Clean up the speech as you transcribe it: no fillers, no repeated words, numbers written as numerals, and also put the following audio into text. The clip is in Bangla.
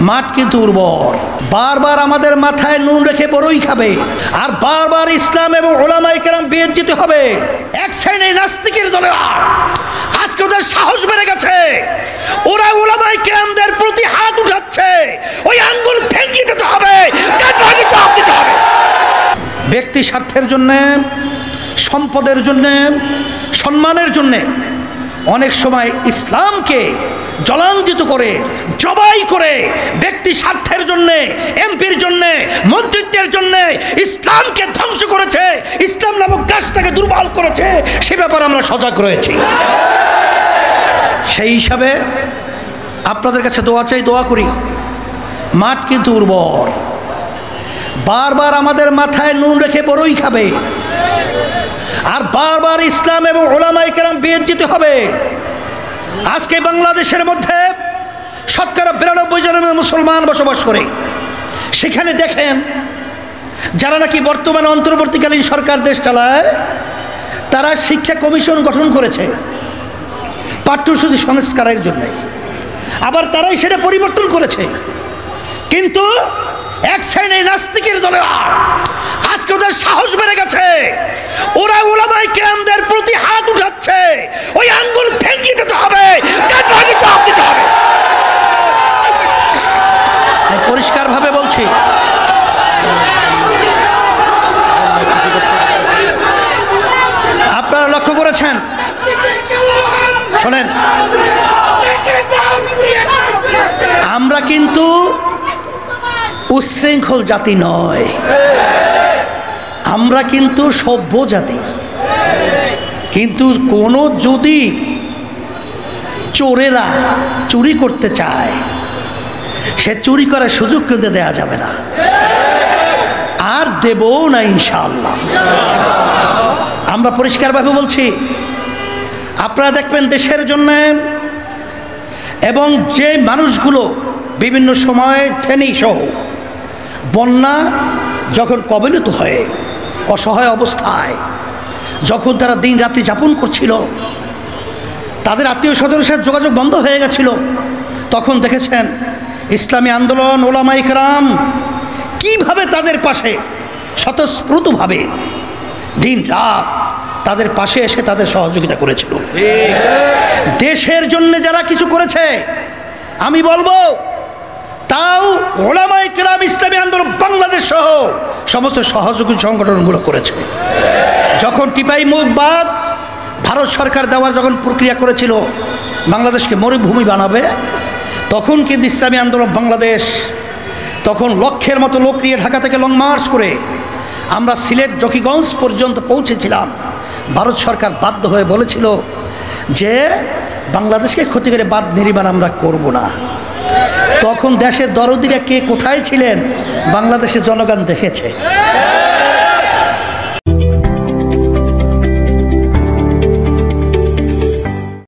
মাঠ কিন্তু উর্বর। বারবার আমাদের মাথায় নুন রেখে বড়ই খাবে, আর বারবার ইসলাম এবং ওলামায়ে কেরাম বেইজ্জত হবে। এক শ্রেণীর নাস্তিকের দলেরা আজকে ওদের সাহস বেড়ে গেছে, ওরা ওলামায়ে কেরামদের প্রতি হাত উঠাচ্ছে। ওই আঙ্গুল ভেঙে দিতে হবে, কাঁধ ভাঙে জবাব দিতে হবে। ব্যক্তি স্বার্থের জন্যে, সম্পদের জন্যে, সম্মানের জন্যে অনেক সময় ইসলামকে জলাঞ্জিত করে, জবাই করে, ব্যক্তি স্বার্থের জন্যে, এমপির জন্যে, মন্ত্রিত্বের জন্যে ইসলামকে ধ্বংস করেছে, ইসলাম নামক গাছটাকে দুর্বল করেছে। সে ব্যাপারে আমরা সজাগ রয়েছি। সেই হিসাবে আপনাদের কাছে দোয়া চাই, দোয়া করি। মাঠ কিন্তু উর্বর। বারবার আমাদের মাথায় নুন রেখে বড়ই খাবে, আর বারবার ইসলাম এবং ওলামায়ে কেরাম বেইজ্জত হবে। আজকে বাংলাদেশের মধ্যে শতকরা 92 জনের মুসলমান বসবাস করে। সেখানে দেখেন, যারা নাকি বর্তমানে অন্তর্বর্তীকালীন সরকার দেশ চালায়, তারা শিক্ষা কমিশন গঠন করেছে পাঠ্যসূচি সংস্কারের জন্য। আবার তারাই সেটা পরিবর্তন করেছে। কিন্তু এক শ্রেণীর নাস্তিকের দলেরা আজকে ওদের সাহস বেড়ে গেছে, ওরা ওলামায়ে কেরামদের প্রতি হাত উঠাচ্ছে। ওই আঙ্গুল ভেঙে দিতে হবে, কাঁধ ভাঙে জবাব দিতে হবে। আমি পরিষ্কারভাবে বলছি, আপনারা লক্ষ্য করেছেন, শোনেন, আমরা কিন্তু উচ্ছৃঙ্খল জাতি নয়, আমরা কিন্তু সভ্য জাতি। কিন্তু কোনো যদি চোরেরা চুরি করতে চায়, সে চুরি করার সুযোগ কিন্তু দেওয়া যাবে না, আর দেবও না ইনশাআল্লাহ। আমরা পরিষ্কারভাবে বলছি, আপনারা দেখবেন দেশের জন্য এবং যে মানুষগুলো বিভিন্ন সময় ফেনী সহ বন্যা যখন কবলিত হয়ে অসহায় অবস্থায় যখন তারা দিন রাত্রি যাপন করছিল, তাদের আত্মীয় স্বজনের সাথে যোগাযোগ বন্ধ হয়ে গেছিল, তখন দেখেছেন ইসলামী আন্দোলন, ওলামায়ে কেরাম কীভাবে তাদের পাশে স্বতঃস্ফূর্তভাবে দিন রাত তাদের পাশে এসে তাদের সহযোগিতা করেছিল। দেশের জন্য যারা কিছু করেছে, আমি বলবো তাও ওলামায়ে কেরাম, ইসলামী আন্দোলন বাংলাদেশ সহ সমস্ত সহযোগী সংগঠনগুলো করেছে। যখন টিপাই মুখ বাদ ভারত সরকার দেওয়ার যখন প্রক্রিয়া করেছিল বাংলাদেশকে মরুভূমি বানাবে, তখন কিন্তু ইসলামী আন্দোলন বাংলাদেশ তখন লক্ষের মতো লোক নিয়ে ঢাকা থেকে লং মার্চ করে আমরা সিলেট জকিগঞ্জ পর্যন্ত পৌঁছেছিলাম। ভারত সরকার বাধ্য হয়ে বলেছিল যে বাংলাদেশকে ক্ষতি করে বাঁধ নির্মাণ আমরা করব না। তখন দেশের দরদিরা কে কোথায় ছিলেন বাংলাদেশের জনগণ দেখেছে।